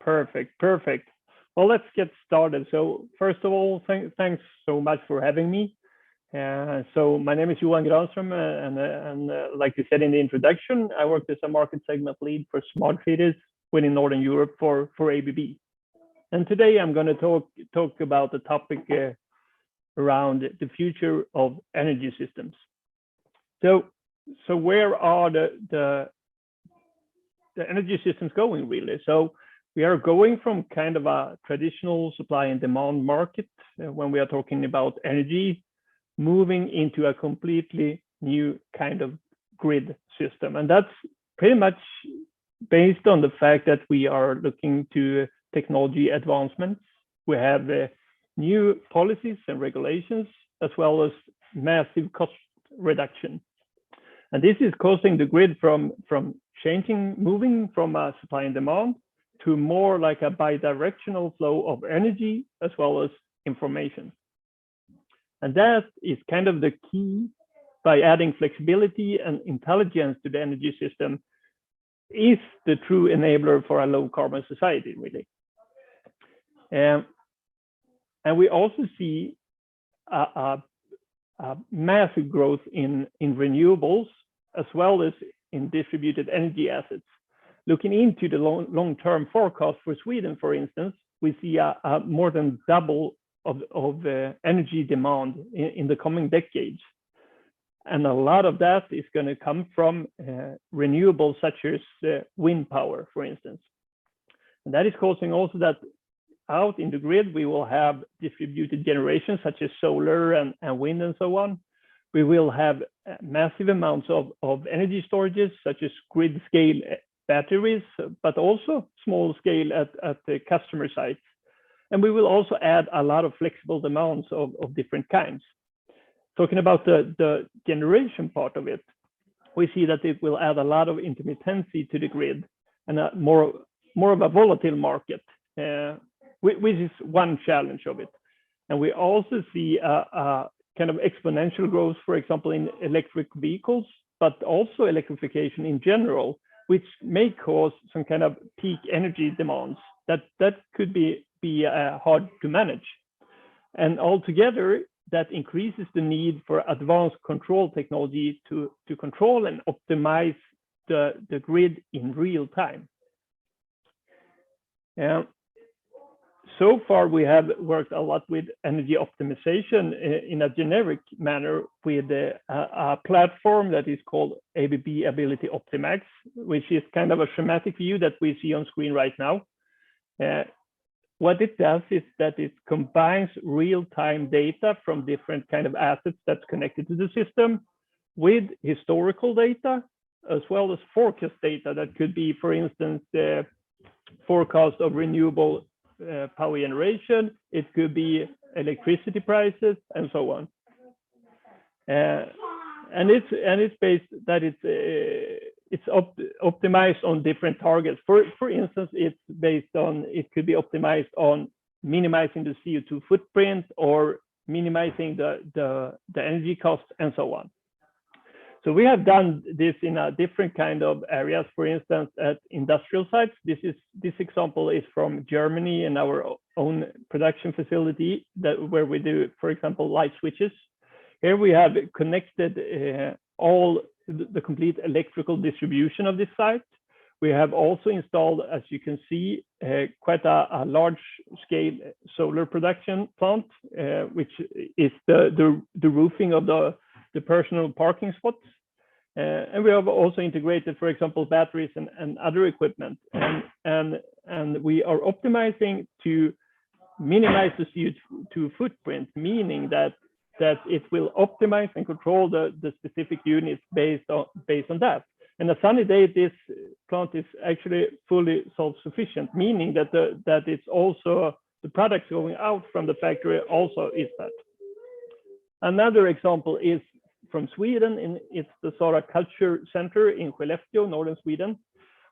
Perfect, perfect. Well, let's get started. So first of all, thanks so much for having me. So my name is Johan Granström, and like you said in the introduction, I work as a market segment lead for smart cities within Northern Europe for ABB. And today I'm going to talk about the topic around the future of energy systems. So where are the energy systems going really? So we are going from kind of a traditional supply and demand market when we are talking about energy, moving into a completely new kind of grid system. And that's pretty much based on the fact that we are looking to technology advancements. We have new policies and regulations, as well as massive cost reduction. And this is causing the grid from moving from a supply and demand to more like a bidirectional flow of energy as well as information. And that is kind of the key. By adding flexibility and intelligence to the energy system is the true enabler for a low carbon society, really. And we also see a massive growth in renewables as well as in distributed energy assets. Looking into the long-term forecast for Sweden, for instance, we see a more than double of energy demand in the coming decades. And a lot of that is going to come from renewables such as wind power, for instance. And that is causing also that out in the grid, we will have distributed generation such as solar and wind and so on. We will have massive amounts of energy storages such as grid scale batteries, but also small scale at the customer sites. And we will also add a lot of flexible demands of different kinds. Talking about the generation part of it, we see that it will add a lot of intermittency to the grid and more of a volatile market, which is one challenge of it. And we also see a kind of exponential growth, for example, in electric vehicles, but also electrification in general, which may cause some kind of peak energy demands that could be hard to manage. And altogether, that increases the need for advanced control technology to control and optimize the grid in real time. So far, we have worked a lot with energy optimization in a generic manner with a platform that is called ABB Ability Optimax, which is kind of a schematic view that we see on screen right now. What it does is that it combines real-time data from different kind of assets that's connected to the system with historical data, as well as forecast data that could be, for instance, the forecast of renewable power generation. It could be electricity prices and so on. And it's based that it's optimized on different targets. For instance, it could be optimized on minimizing the CO2 footprint or minimizing the energy cost and so on. So we have done this in a different kind of areas. For instance, at industrial sites, this example is from Germany and our own production facility where we do, for example, light switches. Here we have connected all the complete electrical distribution of this site. We have also installed, as you can see, quite a large scale solar production plant, which is the roofing of the personal parking spots. And we have also integrated, for example, batteries and other equipment. And we are optimizing to minimize the CO2 footprint, meaning that it will optimize and control the specific units based on that. And a sunny day, this plant is actually fully self-sufficient, meaning that it's also the products going out from the factory also is that. Another example is from Sweden, and it's the Sara Culture Center in Skellefteå, northern Sweden.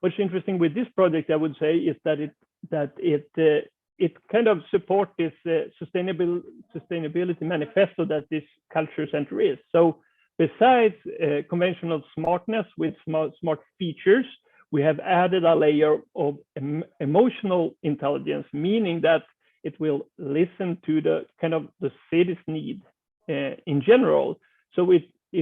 What's interesting with this project, I would say, is that it kind of supports this sustainability manifesto that this culture center is. So besides conventional smartness with smart features, we have added a layer of emotional intelligence, meaning that it will listen to the kind of the city's need in general. So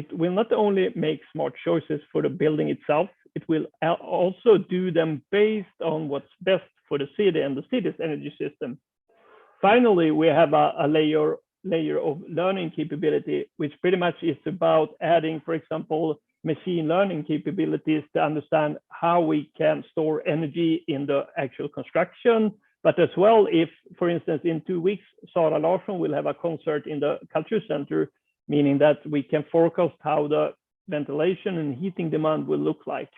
it will not only make smart choices for the building itself, it will also do them based on what's best for the city and the city's energy system. Finally, we have a layer of learning capability, which pretty much is about adding, for example, machine learning capabilities to understand how we can store energy in the actual construction, but as well if, for instance, in 2 weeks, Sara Larsson will have a concert in the culture center, meaning that we can forecast how the ventilation and heating demand will look like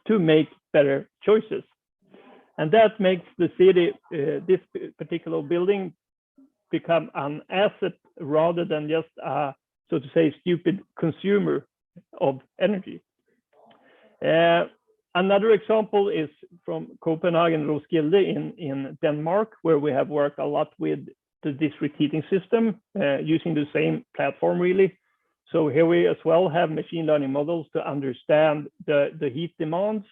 to make better choices. And that makes the city, this particular building, become an asset rather than just a, so to say, stupid consumer of energy. Another example is from Copenhagen, Roskilde in Denmark, where we have worked a lot with the district heating system using the same platform really. So here we as well have machine learning models to understand the heat demands,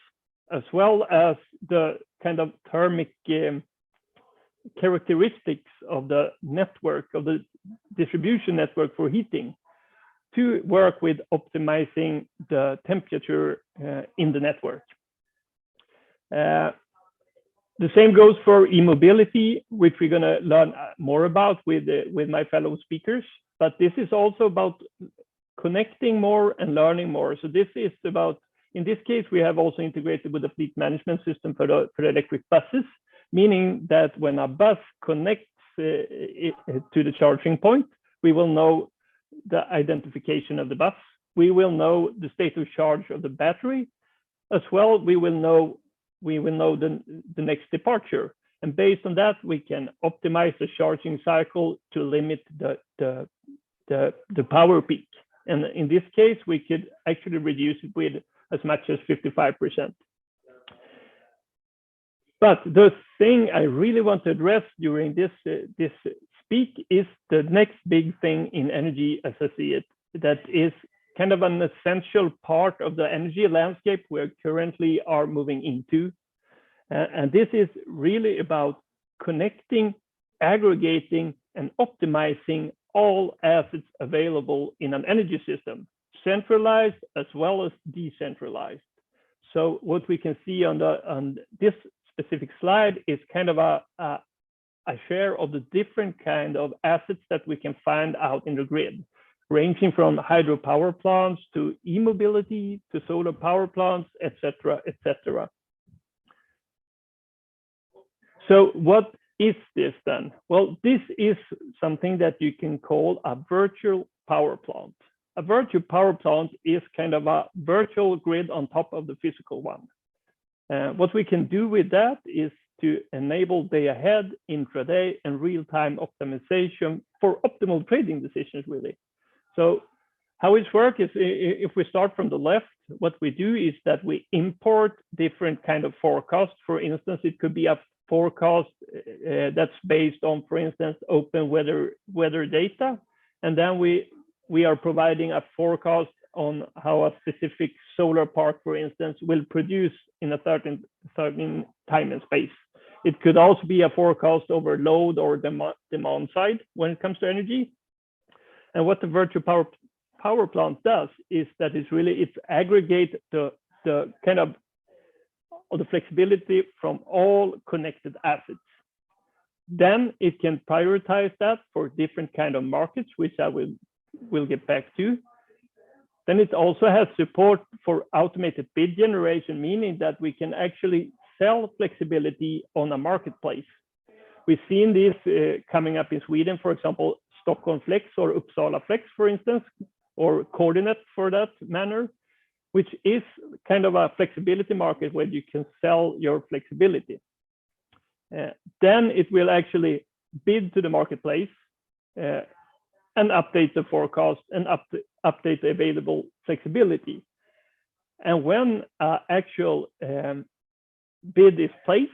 as well as the kind of thermic characteristics of the network, of the distribution network for heating, to work with optimizing the temperature in the network. The same goes for e-mobility, which we're going to learn more about with my fellow speakers. But this is also about connecting more and learning more. So this is about, in this case, we have also integrated with the fleet management system for the electric buses, meaning that when a bus connects to the charging point, we will know the identification of the bus. We will know the state of charge of the battery. As well, we will know the next departure. And based on that, we can optimize the charging cycle to limit the power peak. And in this case, we could actually reduce it with as much as 55%. But the thing I really want to address during this speak is the next big thing in energy as I see it, that is kind of an essential part of the energy landscape we currently are moving into. And this is really about connecting, aggregating, and optimizing all assets available in an energy system, centralized as well as decentralized. So what we can see on this specific slide is kind of a share of the different kind of assets that we can find out in the grid, ranging from hydropower plants to e-mobility to solar power plants, etc., etc. So what is this then? Well, this is something that you can call a virtual power plant. A virtual power plant is kind of a virtual grid on top of the physical one. What we can do with that is to enable day ahead, intraday, and real-time optimization for optimal trading decisions, really. So how it works is, if we start from the left, what we do is that we import different kind of forecasts. For instance, it could be a forecast that's based on, for instance, open weather data. And then we are providing a forecast on how a specific solar park, for instance, will produce in a certain time and space. It could also be a forecast over load or demand side when it comes to energy. And what the virtual power plant does is that it's aggregate the kind of the flexibility from all connected assets. Then it can prioritize that for different kind of markets, which I will get back to. Then it also has support for automated bid generation, meaning that we can actually sell flexibility on a marketplace. We've seen this coming up in Sweden, for example, Stockholm Flex or Uppsala Flex, for instance, or Coordinate for that matter, which is kind of a flexibility market where you can sell your flexibility. Then it will actually bid to the marketplace and update the forecast and update the available flexibility. And when actual bid is placed,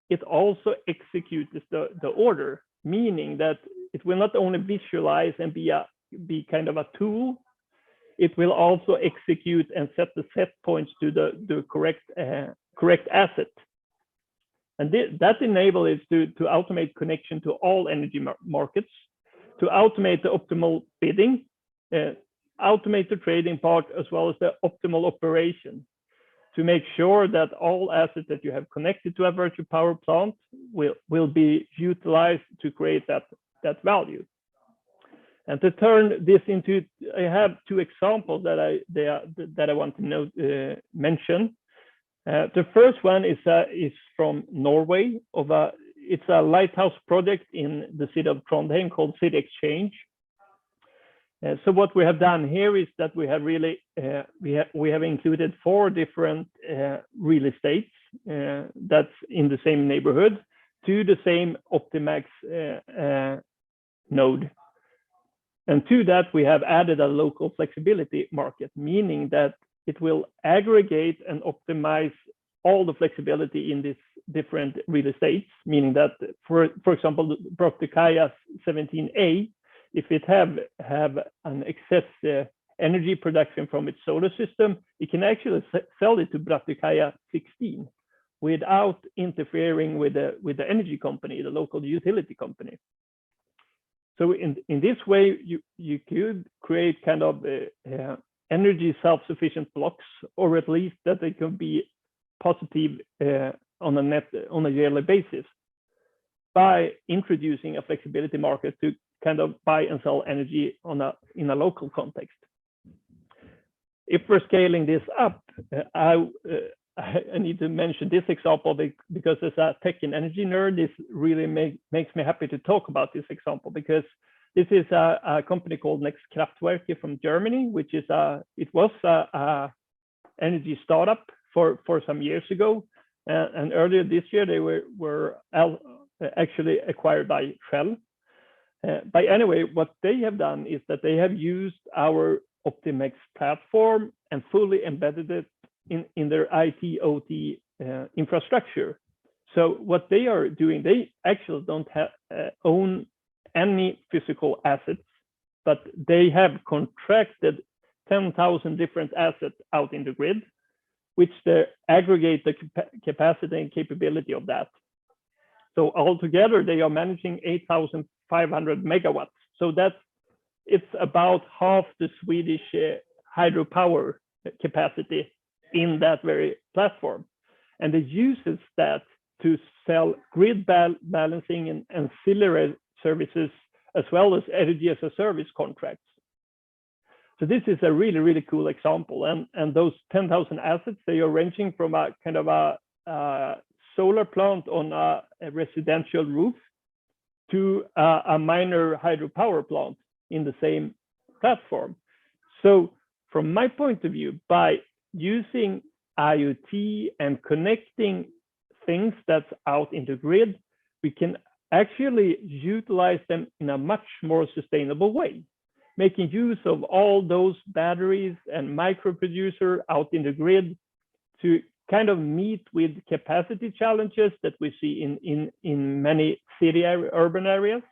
it also executes the order, meaning that it will not only visualize and be kind of a tool, it will also execute and set the set points to the correct asset. And that enables it to automate connection to all energy markets, to automate the optimal bidding, automate the trading part, as well as the optimal operation, to make sure that all assets that you have connected to a virtual power plant will be utilized to create that value. And to turn this into, I have two examples that I want to mention. The first one is from Norway. It's a lighthouse project in the city of Trondheim called City Exchange. So what we have done here is that we have really we have included 4 different real estates that's in the same neighborhood to the same Optimax node. And to that, we have added a local flexibility market, meaning that it will aggregate and optimize all the flexibility in these different real estates, meaning that, for example, Broktekaya 17A, if it have an excess energy production from its solar system, it can actually sell it to Broktekaya 16 without interfering with the energy company, the local utility company. So in this way, you could create kind of energy self-sufficient blocks, or at least that they can be positive on a yearly basis by introducing a flexibility market to kind of buy and sell energy in a local context. If we're scaling this up, I need to mention this example because as a tech and energy nerd, this really makes me happy to talk about this example, because this is a company called Next Kraftwerke from Germany, which is it was a energy startup for some years ago, and earlier this year they were actually acquired by Shell. But anyway, what they have done is that they have used our Optimax platform and fully embedded it in their IT/OT infrastructure. So what they are doing, they actually don't own any physical assets, but they have contracted 10,000 different assets out in the grid, which they aggregate the capacity and capability of that. So altogether, they are managing 8,500 megawatts. So it's about half the Swedish hydropower capacity in that very platform. And they uses that to sell grid balancing and ancillary services, as well as energy as a service contracts. So this is a really, really cool example. And those 10,000 assets, they are ranging from a kind of a solar plant on a residential roof to a minor hydropower plant in the same platform. So from my point of view, by using IoT and connecting things that's out in the grid, we can actually utilize them in a much more sustainable way, making use of all those batteries and micro producer out in the grid to kind of meet with capacity challenges that we see in many urban areas,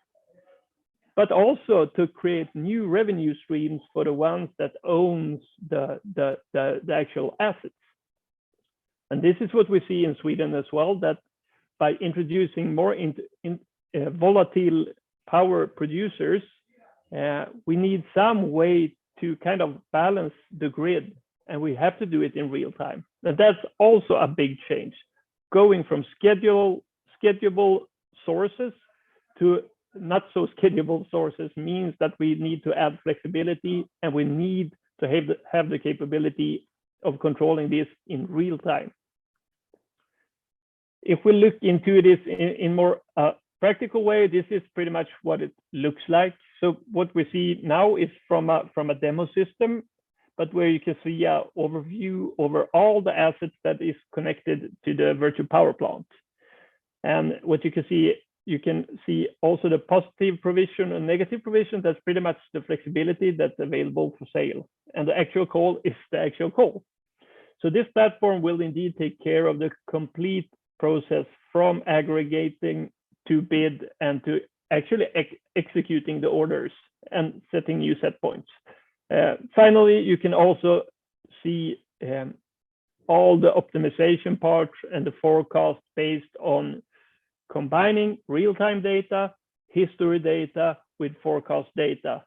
but also to create new revenue streams for the ones that owns the actual assets. And this is what we see in Sweden as well, that by introducing more volatile power producers, we need some way to kind of balance the grid, and we have to do it in real time. And that's also a big change, going from schedulable sources to not so schedulable sources means that we need to add flexibility, and we need to have the capability of controlling this in real time. If we look into this in more practical way, this is pretty much what it looks like. So what we see now is from a demo system, but where you can see an overview over all the assets that is connected to the virtual power plant. And what you can see also the positive provision and negative provision. That's pretty much the flexibility that's available for sale. And the actual call is the actual call. So this platform will indeed take care of the complete process from aggregating to bid and to actually executing the orders and setting new set points. Finally, you can also see all the optimization parts and the forecast based on combining real-time data, history data with forecast data.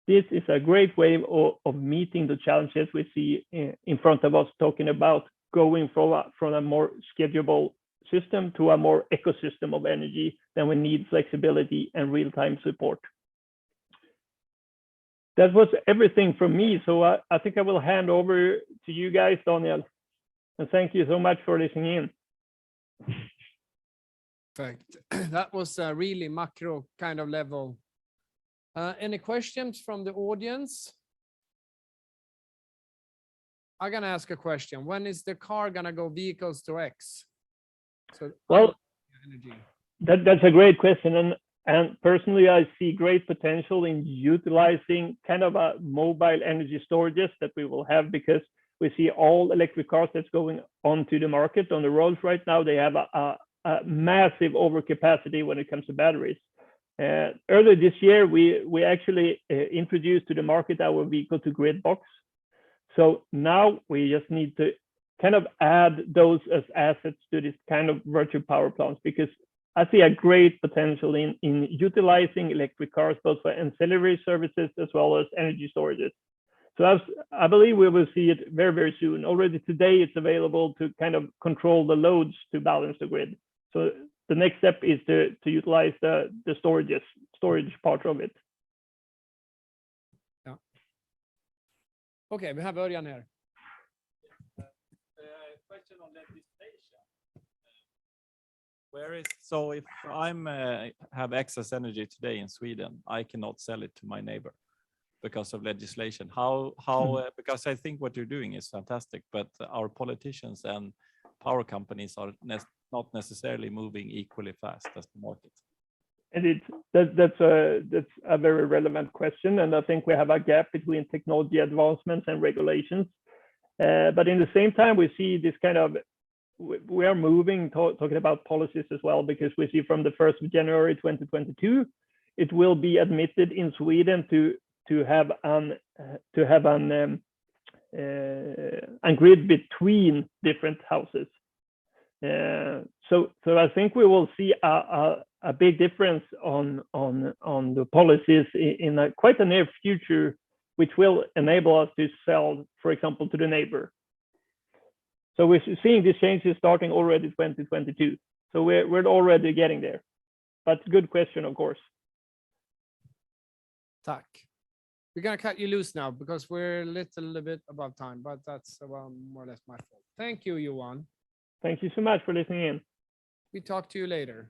This is a great way of meeting the challenges we see in front of us, talking about going from a more schedulable system to a more ecosystem of energy. Then we need flexibility and real-time support. That was everything from me. So I think I will hand over to you guys, Daniel. And thank you so much for listening in. Perfect. That was a really macro kind of level. Any questions from the audience? I'm gonna ask a question. When is the car gonna go vehicles to X? So, well, energy. That's a great question. And personally, I see great potential in utilizing kind of a mobile energy storages that we will have, because we see all electric cars that's going onto the market on the roads right now. They have a massive overcapacity when it comes to batteries. Earlier this year, we actually introduced to the market our vehicle to grid box. So now we just need to kind of add those as assets to this kind of virtual power plants, because I see a great potential in utilizing electric cars, both for ancillary services as well as energy storages. So I believe we will see it very, very soon. Already today, it's available to kind of control the loads to balance the grid. So the next step is to utilize the storage part of it. Yeah. Okay, we have Örjan here. Question on legislation. So if I'm have excess energy today in Sweden, I cannot sell it to my neighbor because of legislation. How because I think what you're doing is fantastic, but our politicians and power companies are not necessarily moving equally fast as the market. And that's a very relevant question, and I think we have a gap between technology advancements and regulations. But in the same time, we see this kind of, we are moving, talking about policies as well, because we see from the 1st of January 2022, it will be admitted in Sweden to have a grid between different houses. So I think we will see a big difference on the policies in quite a near future, which will enable us to sell, for example, to the neighbor. So we're seeing these changes starting already 2022. So we're already getting there. But good question, of course. Tack. We're gonna cut you loose now because we're a little bit above time, but that's more or less my fault. Thank you, Johan. Thank you so much for listening in. We talk to you later.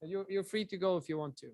You're free to go if you want to.